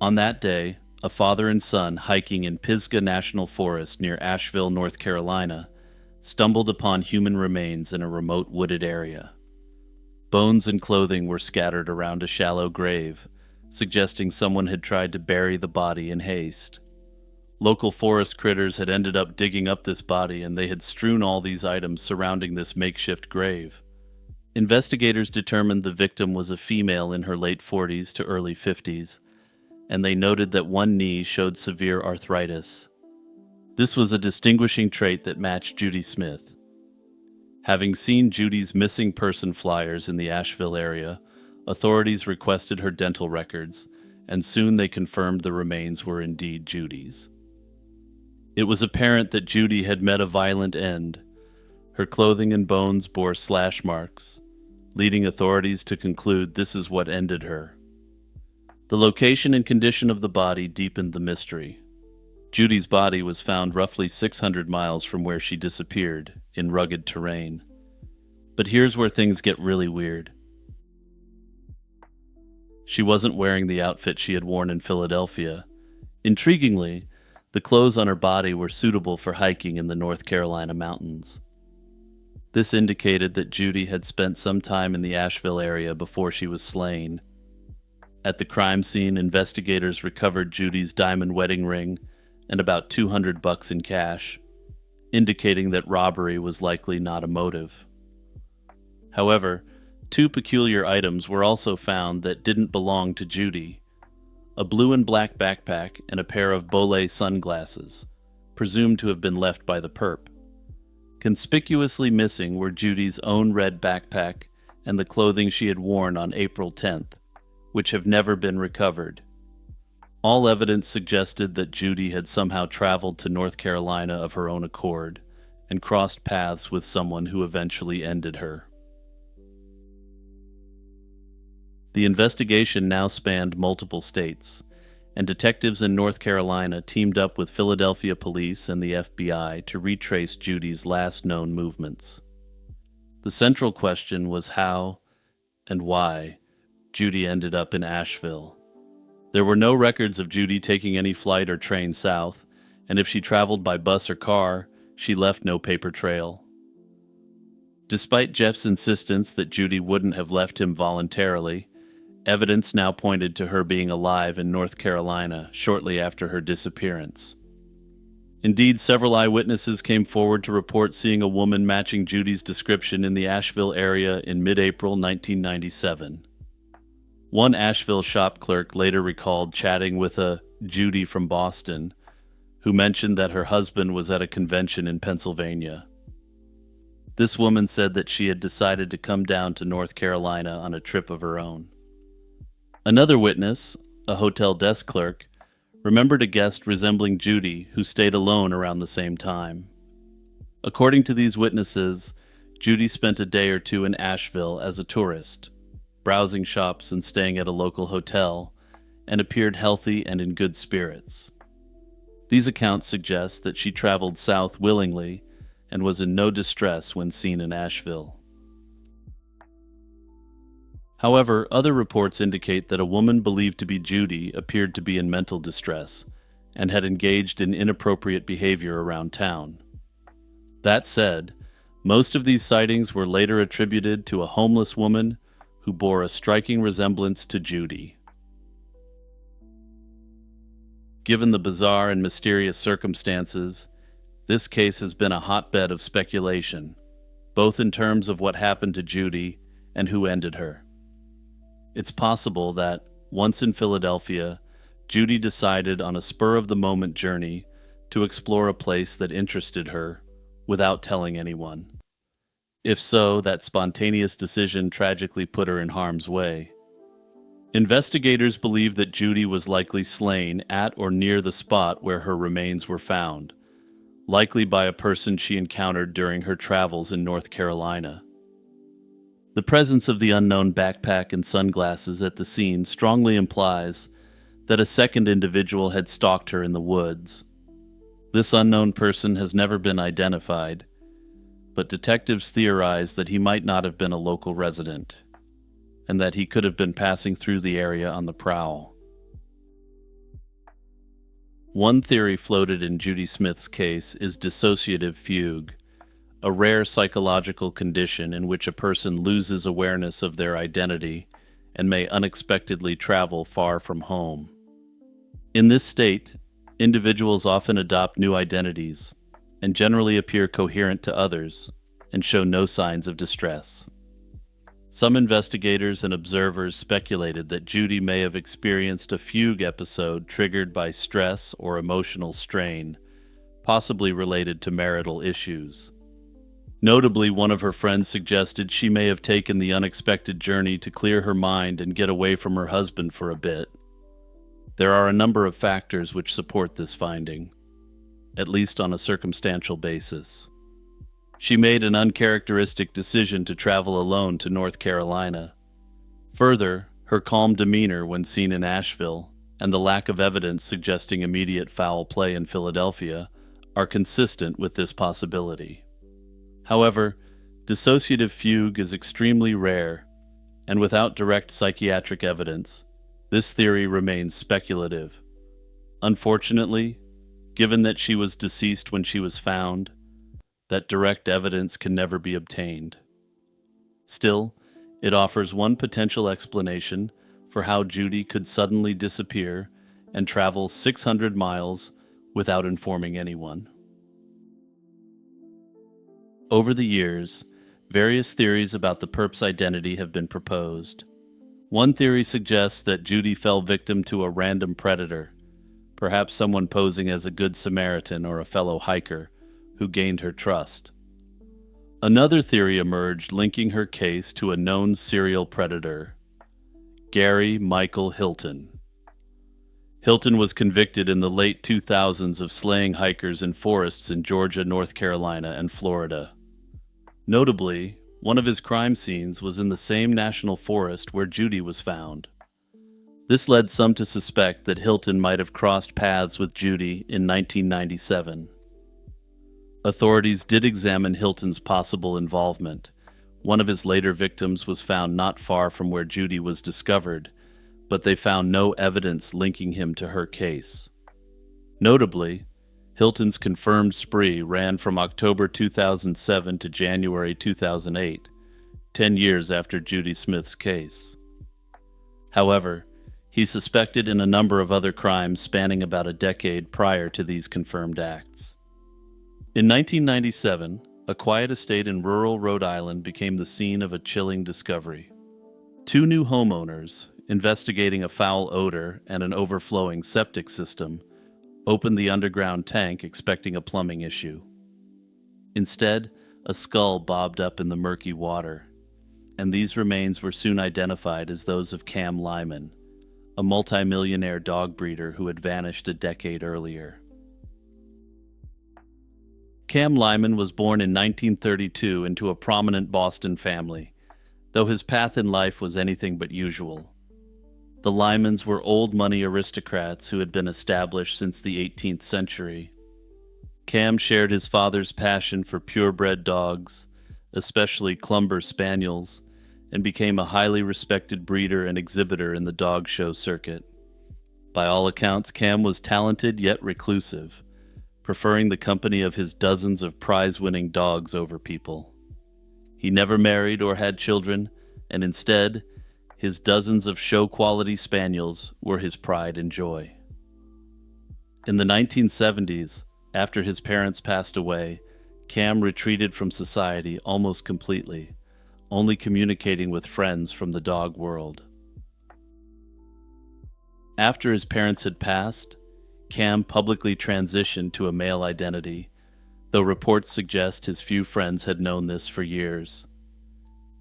On that day, a father and son hiking in Pisgah National Forest near Asheville, North Carolina, stumbled upon human remains in a remote wooded area. Bones and clothing were scattered around a shallow grave, suggesting someone had tried to bury the body in haste. Local forest critters had ended up digging up this body, and they had strewn all these items surrounding this makeshift grave. Investigators determined the victim was a female in her late 40s to early 50s, and they noted that one knee showed severe arthritis. This was a distinguishing trait that matched Judy Smith. Having seen Judy's missing person flyers in the Asheville area, authorities requested her dental records, and soon they confirmed the remains were indeed Judy's. It was apparent that Judy had met a violent end. Her clothing and bones bore slash marks, leading authorities to conclude this is what ended her. The location and condition of the body deepened the mystery. Judy's body was found roughly 600 miles from where she disappeared, in rugged terrain. But here's where things get really weird. She wasn't wearing the outfit she had worn in Philadelphia. Intriguingly, the clothes on her body were suitable for hiking in the North Carolina mountains. This indicated that Judy had spent some time in the Asheville area before she was slain. At the crime scene, investigators recovered Judy's diamond wedding ring and about $200 in cash, indicating that robbery was likely not a motive. However, two peculiar items were also found that didn't belong to Judy: a blue and black backpack and a pair of Bolet sunglasses, presumed to have been left by the perp. Conspicuously missing were Judy's own red backpack and the clothing she had worn on April 10th, which have never been recovered. All evidence suggested that Judy had somehow traveled to North Carolina of her own accord and crossed paths with someone who eventually ended her. The investigation now spanned multiple states, and detectives in North Carolina teamed up with Philadelphia police and the FBI to retrace Judy's last known movements. The central question was how and why Judy ended up in Asheville. There were no records of Judy taking any flight or train south, and if she traveled by bus or car, she left no paper trail. Despite Jeff's insistence that Judy wouldn't have left him voluntarily, evidence now pointed to her being alive in North Carolina shortly after her disappearance. Indeed, several eyewitnesses came forward to report seeing a woman matching Judy's description in the Asheville area in mid-April 1997. One Asheville shop clerk later recalled chatting with a Judy from Boston, who mentioned that her husband was at a convention in Pennsylvania. This woman said that she had decided to come down to North Carolina on a trip of her own. Another witness, a hotel desk clerk, remembered a guest resembling Judy who stayed alone around the same time. According to these witnesses, Judy spent a day or two in Asheville as a tourist, browsing shops and staying at a local hotel, and appeared healthy and in good spirits. These accounts suggest that she traveled south willingly and was in no distress when seen in Asheville. However, other reports indicate that a woman believed to be Judy appeared to be in mental distress and had engaged in inappropriate behavior around town. That said, most of these sightings were later attributed to a homeless woman who bore a striking resemblance to Judy. Given the bizarre and mysterious circumstances, this case has been a hotbed of speculation, both in terms of what happened to Judy and who ended her. It's possible that, once in Philadelphia, Judy decided on a spur-of-the-moment journey to explore a place that interested her without telling anyone. If so, that spontaneous decision tragically put her in harm's way. Investigators believe that Judy was likely slain at or near the spot where her remains were found, likely by a person she encountered during her travels in North Carolina. The presence of the unknown backpack and sunglasses at the scene strongly implies that a second individual had stalked her in the woods. This unknown person has never been identified, but detectives theorize that he might not have been a local resident, and that he could have been passing through the area on the prowl. One theory floated in Judy Smith's case is dissociative fugue, a rare psychological condition in which a person loses awareness of their identity and may unexpectedly travel far from home. In this state, individuals often adopt new identities and generally appear coherent to others and show no signs of distress. Some investigators and observers speculated that Judy may have experienced a fugue episode triggered by stress or emotional strain, possibly related to marital issues. Notably, one of her friends suggested she may have taken the unexpected journey to clear her mind and get away from her husband for a bit. There are a number of factors which support this finding, at least on a circumstantial basis. She made an uncharacteristic decision to travel alone to North Carolina. Further, her calm demeanor when seen in Asheville and the lack of evidence suggesting immediate foul play in Philadelphia are consistent with this possibility. However, dissociative fugue is extremely rare, and without direct psychiatric evidence, this theory remains speculative. Unfortunately, given that she was deceased when she was found, that direct evidence can never be obtained. Still, it offers one potential explanation for how Judy could suddenly disappear and travel 600 miles without informing anyone. Over the years, various theories about the perp's identity have been proposed. One theory suggests that Judy fell victim to a random predator, perhaps someone posing as a good Samaritan or a fellow hiker, who gained her trust. Another theory emerged linking her case to a known serial predator, Gary Michael Hilton. Hilton was convicted in the late 2000s of slaying hikers in forests in Georgia, North Carolina, and Florida. Notably, one of his crime scenes was in the same national forest where Judy was found. This led some to suspect that Hilton might have crossed paths with Judy in 1997. Authorities did examine Hilton's possible involvement. One of his later victims was found not far from where Judy was discovered, but they found no evidence linking him to her case. Notably, Hilton's confirmed spree ran from October 2007 to January 2008, 10 years after Judy Smith's case. However, he's suspected in a number of other crimes spanning about a decade prior to these confirmed acts. In 1997, a quiet estate in rural Rhode Island became the scene of a chilling discovery. Two new homeowners, investigating a foul odor and an overflowing septic system, opened the underground tank expecting a plumbing issue. Instead, a skull bobbed up in the murky water, and these remains were soon identified as those of Cam Lyman, a multimillionaire dog breeder who had vanished a decade earlier. Cam Lyman was born in 1932 into a prominent Boston family, though his path in life was anything but usual. The Lymans were old money aristocrats who had been established since the 18th century. Cam shared his father's passion for purebred dogs, especially Clumber Spaniels, and became a highly respected breeder and exhibitor in the dog show circuit. By all accounts, Cam was talented yet reclusive, preferring the company of his dozens of prize-winning dogs over people. He never married or had children, and instead, his dozens of show-quality spaniels were his pride and joy. In the 1970s, after his parents passed away, Cam retreated from society almost completely, only communicating with friends from the dog world. After his parents had passed, Cam publicly transitioned to a male identity, though reports suggest his few friends had known this for years.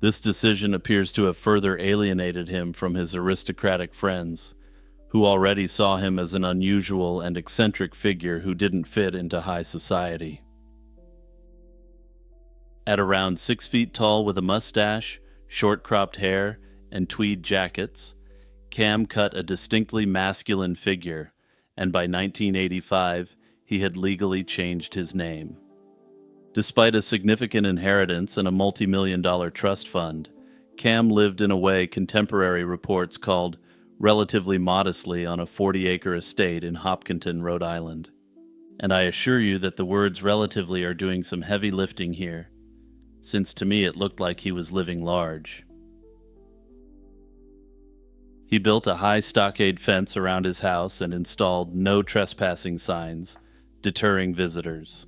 This decision appears to have further alienated him from his aristocratic friends, who already saw him as an unusual and eccentric figure who didn't fit into high society. At around 6 feet tall with a mustache, short-cropped hair, and tweed jackets, Cam cut a distinctly masculine figure, and by 1985, he had legally changed his name. Despite a significant inheritance and a multi-million-dollar trust fund, Cam lived in a way contemporary reports called relatively modestly on a 40-acre estate in Hopkinton, Rhode Island. And I assure you that the words relatively are doing some heavy lifting here, since to me it looked like he was living large. He built a high stockade fence around his house and installed no trespassing signs, deterring visitors.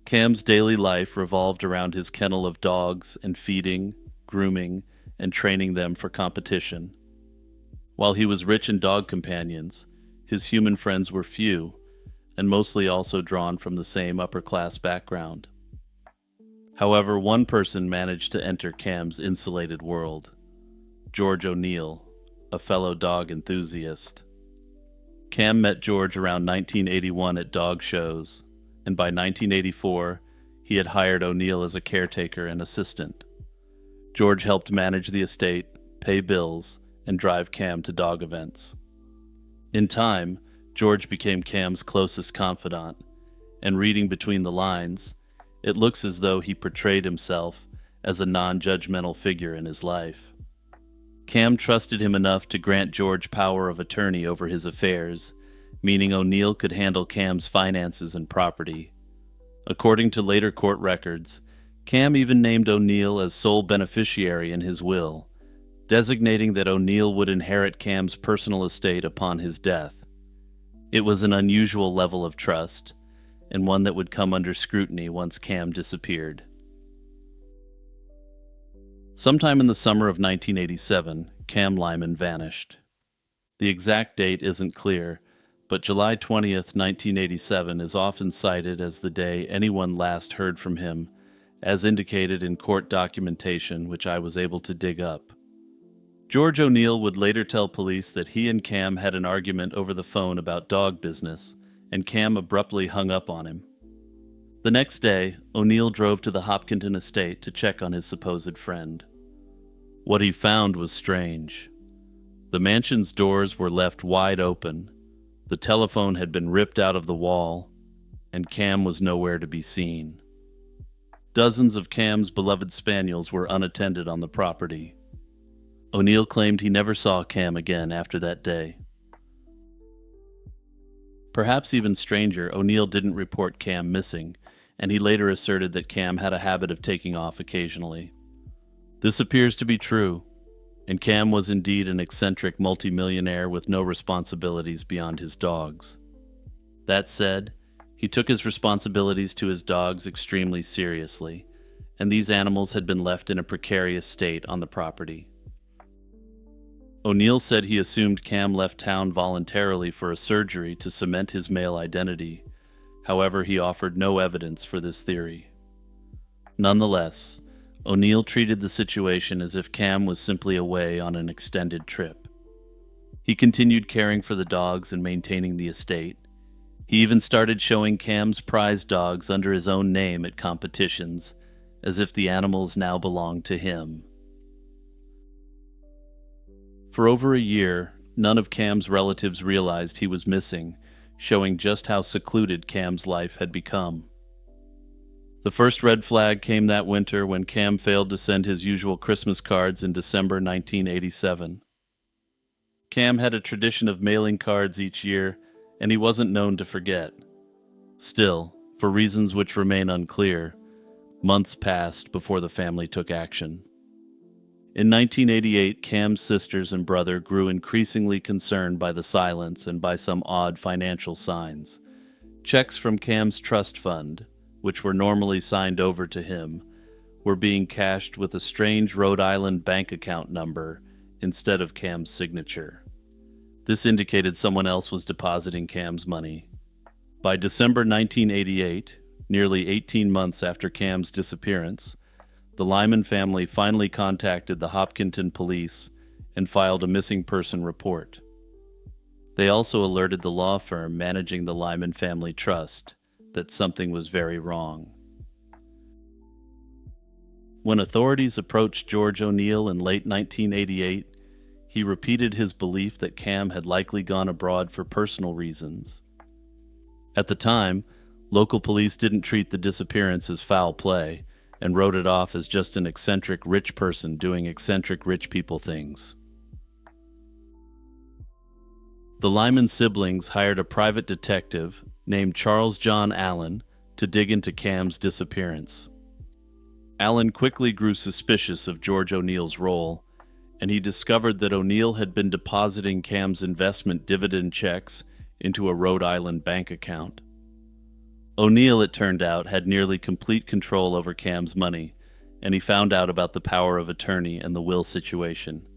Cam's daily life revolved around his kennel of dogs and feeding, grooming, and training them for competition. While he was rich in dog companions, his human friends were few, and mostly also drawn from the same upper-class background. However, one person managed to enter Cam's insulated world: George O'Neill, a fellow dog enthusiast. Cam met George around 1981 at dog shows, and by 1984, he had hired O'Neill as a caretaker and assistant. George helped manage the estate, pay bills, and drive Cam to dog events. In time, George became Cam's closest confidant, and reading between the lines, it looks as though he portrayed himself as a non-judgmental figure in his life. Cam trusted him enough to grant George power of attorney over his affairs, meaning O'Neill could handle Cam's finances and property. According to later court records, Cam even named O'Neill as sole beneficiary in his will, designating that O'Neill would inherit Cam's personal estate upon his death. It was an unusual level of trust, and one that would come under scrutiny once Cam disappeared. Sometime in the summer of 1987, Cam Lyman vanished. The exact date isn't clear, but July 20th, 1987 is often cited as the day anyone last heard from him, as indicated in court documentation which I was able to dig up. George O'Neill would later tell police that he and Cam had an argument over the phone about dog business, and Cam abruptly hung up on him. The next day, O'Neill drove to the Hopkinton estate to check on his supposed friend. What he found was strange. The mansion's doors were left wide open, the telephone had been ripped out of the wall, and Cam was nowhere to be seen. Dozens of Cam's beloved spaniels were unattended on the property. O'Neill claimed he never saw Cam again after that day. Perhaps even stranger, O'Neill didn't report Cam missing, and he later asserted that Cam had a habit of taking off occasionally. This appears to be true, and Cam was indeed an eccentric multimillionaire with no responsibilities beyond his dogs. That said, he took his responsibilities to his dogs extremely seriously, and these animals had been left in a precarious state on the property. O'Neill said he assumed Cam left town voluntarily for a surgery to cement his male identity. However, he offered no evidence for this theory. Nonetheless, O'Neill treated the situation as if Cam was simply away on an extended trip. He continued caring for the dogs and maintaining the estate. He even started showing Cam's prize dogs under his own name at competitions, as if the animals now belonged to him. For over a year, none of Cam's relatives realized he was missing, showing just how secluded Cam's life had become. The first red flag came that winter when Cam failed to send his usual Christmas cards in December 1987. Cam had a tradition of mailing cards each year, and he wasn't known to forget. Still, for reasons which remain unclear, months passed before the family took action. In 1988, Cam's sisters and brother grew increasingly concerned by the silence and by some odd financial signs. Checks from Cam's trust fund, which were normally signed over to him, were being cashed with a strange Rhode Island bank account number instead of Cam's signature. This indicated someone else was depositing Cam's money. By December 1988, nearly 18 months after Cam's disappearance, the Lyman family finally contacted the Hopkinton police and filed a missing person report. They also alerted the law firm managing the Lyman family trust that something was very wrong. When authorities approached George O'Neill in late 1988, he repeated his belief that Cam had likely gone abroad for personal reasons. At the time, local police didn't treat the disappearance as foul play and wrote it off as just an eccentric rich person doing eccentric rich people things. The Lyman siblings hired a private detective named Charles John Allen to dig into Cam's disappearance. Allen quickly grew suspicious of George O'Neill's role, and he discovered that O'Neill had been depositing Cam's investment dividend checks into a Rhode Island bank account. O'Neill, it turned out, had nearly complete control over Cam's money, and he found out about the power of attorney and the will situation.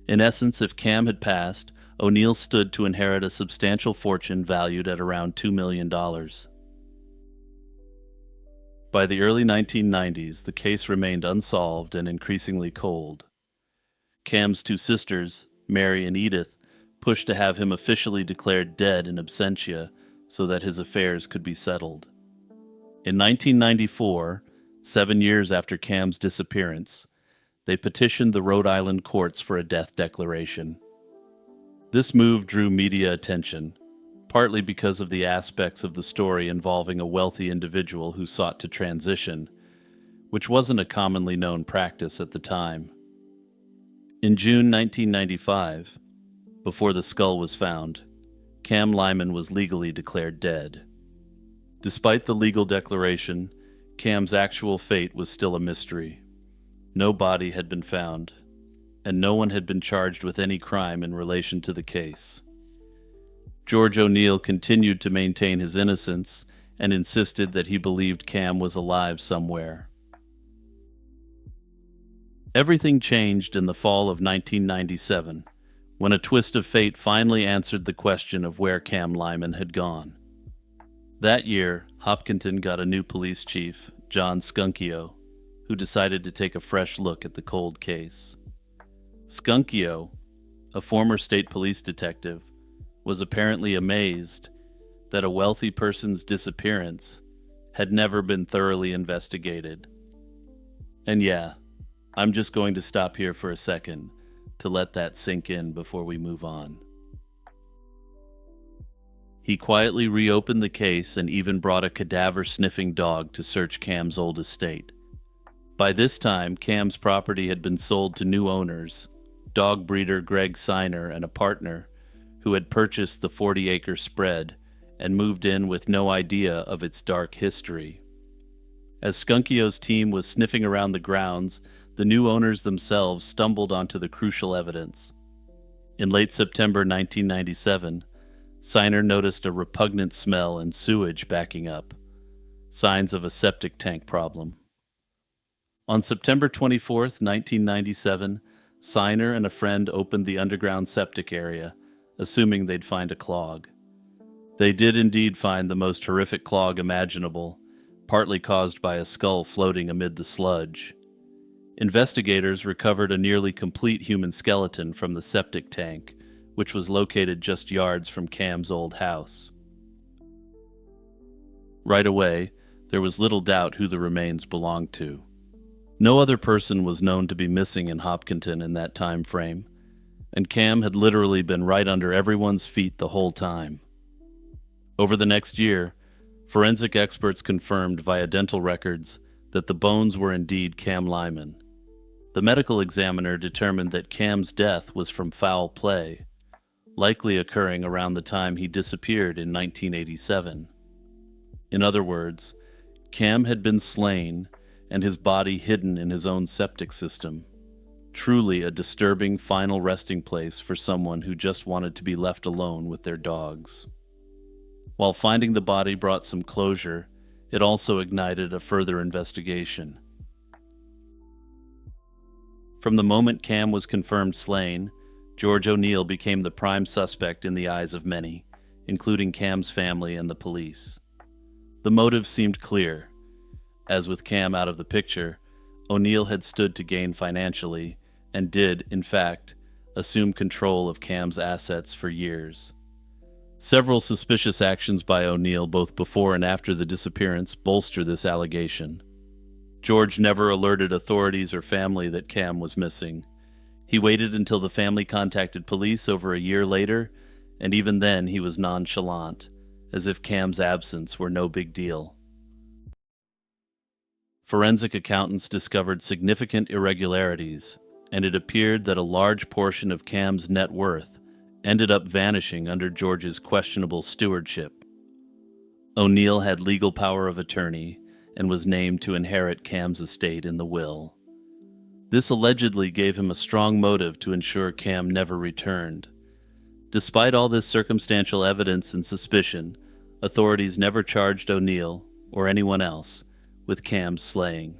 In essence, if Cam had passed, O'Neill stood to inherit a substantial fortune valued at around $2 million. By the early 1990s, the case remained unsolved and increasingly cold. Cam's two sisters, Mary and Edith, pushed to have him officially declared dead in absentia so that his affairs could be settled. In 1994, 7 years after Cam's disappearance, they petitioned the Rhode Island courts for a death declaration. This move drew media attention, partly because of the aspects of the story involving a wealthy individual who sought to transition, which wasn't a commonly known practice at the time. In June 1995, before the skull was found, Cam Lyman was legally declared dead. Despite the legal declaration, Cam's actual fate was still a mystery. No body had been found, and no one had been charged with any crime in relation to the case. George O'Neill continued to maintain his innocence and insisted that he believed Cam was alive somewhere. Everything changed in the fall of 1997, when a twist of fate finally answered the question of where Cam Lyman had gone. That year, Hopkinton got a new police chief, John Skunkio, who decided to take a fresh look at the cold case. Skunkio, a former state police detective, was apparently amazed that a wealthy person's disappearance had never been thoroughly investigated. And yeah, I'm just going to stop here for a second to let that sink in before we move on. He quietly reopened the case and even brought a cadaver-sniffing dog to search Cam's old estate. By this time, Cam's property had been sold to new owners, dog breeder Greg Siner and a partner, who had purchased the 40-acre spread and moved in with no idea of its dark history. As Skunkio's team was sniffing around the grounds, the new owners themselves stumbled onto the crucial evidence. In late September 1997, Siner noticed a repugnant smell and sewage backing up, signs of a septic tank problem. On September 24, 1997, Siner and a friend opened the underground septic area, assuming they'd find a clog. They did indeed find the most horrific clog imaginable, partly caused by a skull floating amid the sludge. Investigators recovered a nearly complete human skeleton from the septic tank, which was located just yards from Cam's old house. Right away, there was little doubt who the remains belonged to. No other person was known to be missing in Hopkinton in that time frame, and Cam had literally been right under everyone's feet the whole time. Over the next year, forensic experts confirmed via dental records that the bones were indeed Cam Lyman. The medical examiner determined that Cam's death was from foul play, likely occurring around the time he disappeared in 1987. In other words, Cam had been slain and his body hidden in his own septic system. Truly a disturbing final resting place for someone who just wanted to be left alone with their dogs. While finding the body brought some closure, it also ignited a further investigation. From the moment Cam was confirmed slain, George O'Neill became the prime suspect in the eyes of many, including Cam's family and the police. The motive seemed clear. As with Cam out of the picture, O'Neill had stood to gain financially and did, in fact, assume control of Cam's assets for years. Several suspicious actions by O'Neill both before and after the disappearance bolster this allegation. George never alerted authorities or family that Cam was missing. He waited until the family contacted police over a year later, and even then he was nonchalant, as if Cam's absence were no big deal. Forensic accountants discovered significant irregularities, and it appeared that a large portion of Cam's net worth ended up vanishing under George's questionable stewardship. O'Neill had legal power of attorney and was named to inherit Cam's estate in the will. This allegedly gave him a strong motive to ensure Cam never returned. Despite all this circumstantial evidence and suspicion, authorities never charged O'Neill, or anyone else, with Cam's slaying.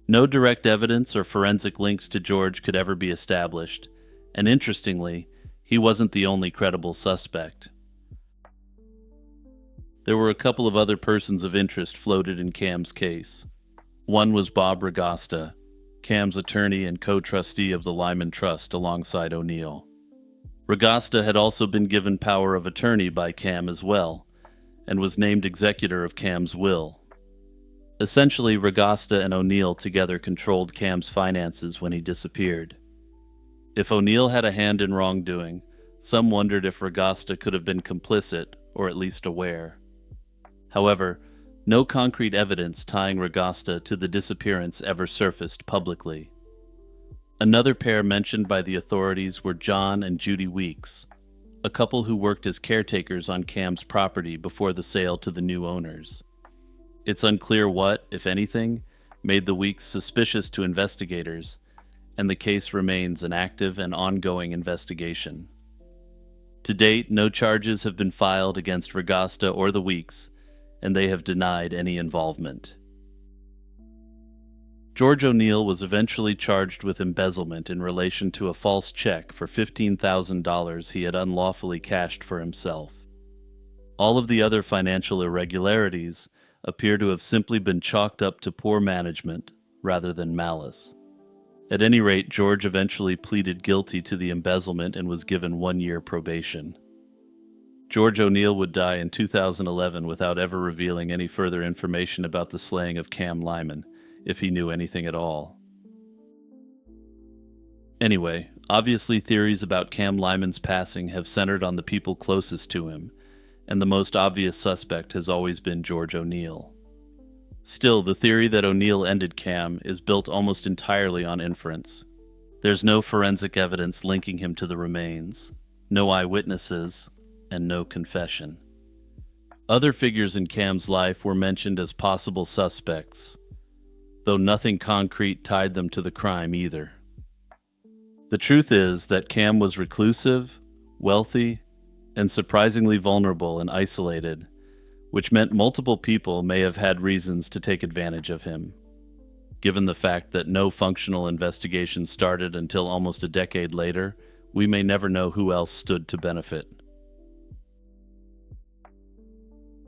No direct evidence or forensic links to George could ever be established, and interestingly, he wasn't the only credible suspect. There were a couple of other persons of interest floated in Cam's case. One was Bob Regasta, Cam's attorney and co-trustee of the Lyman Trust alongside O'Neill. Regasta had also been given power of attorney by Cam as well, and was named executor of Cam's will. Essentially, Regasta and O'Neill together controlled Cam's finances when he disappeared. If O'Neill had a hand in wrongdoing, some wondered if Regasta could have been complicit, or at least aware. However, no concrete evidence tying Regasta to the disappearance ever surfaced publicly. Another pair mentioned by the authorities were John and Judy Weeks, a couple who worked as caretakers on Cam's property before the sale to the new owners. It's unclear what, if anything, made the Weeks suspicious to investigators, and the case remains an active and ongoing investigation. To date, no charges have been filed against Regasta or the Weeks, and they have denied any involvement. George O'Neill was eventually charged with embezzlement in relation to a false check for $15,000 he had unlawfully cashed for himself. All of the other financial irregularities appear to have simply been chalked up to poor management rather than malice. At any rate, George eventually pleaded guilty to the embezzlement and was given 1 year probation. George O'Neill would die in 2011 without ever revealing any further information about the slaying of Cam Lyman, if he knew anything at all. Anyway, obviously theories about Cam Lyman's passing have centered on the people closest to him, and the most obvious suspect has always been George O'Neill. Still, the theory that O'Neill ended Cam is built almost entirely on inference. There's no forensic evidence linking him to the remains, no eyewitnesses, and no confession. Other figures in Cam's life were mentioned as possible suspects, though nothing concrete tied them to the crime either. The truth is that Cam was reclusive, wealthy, and surprisingly vulnerable and isolated, which meant multiple people may have had reasons to take advantage of him. Given the fact that no functional investigation started until almost a decade later, we may never know who else stood to benefit.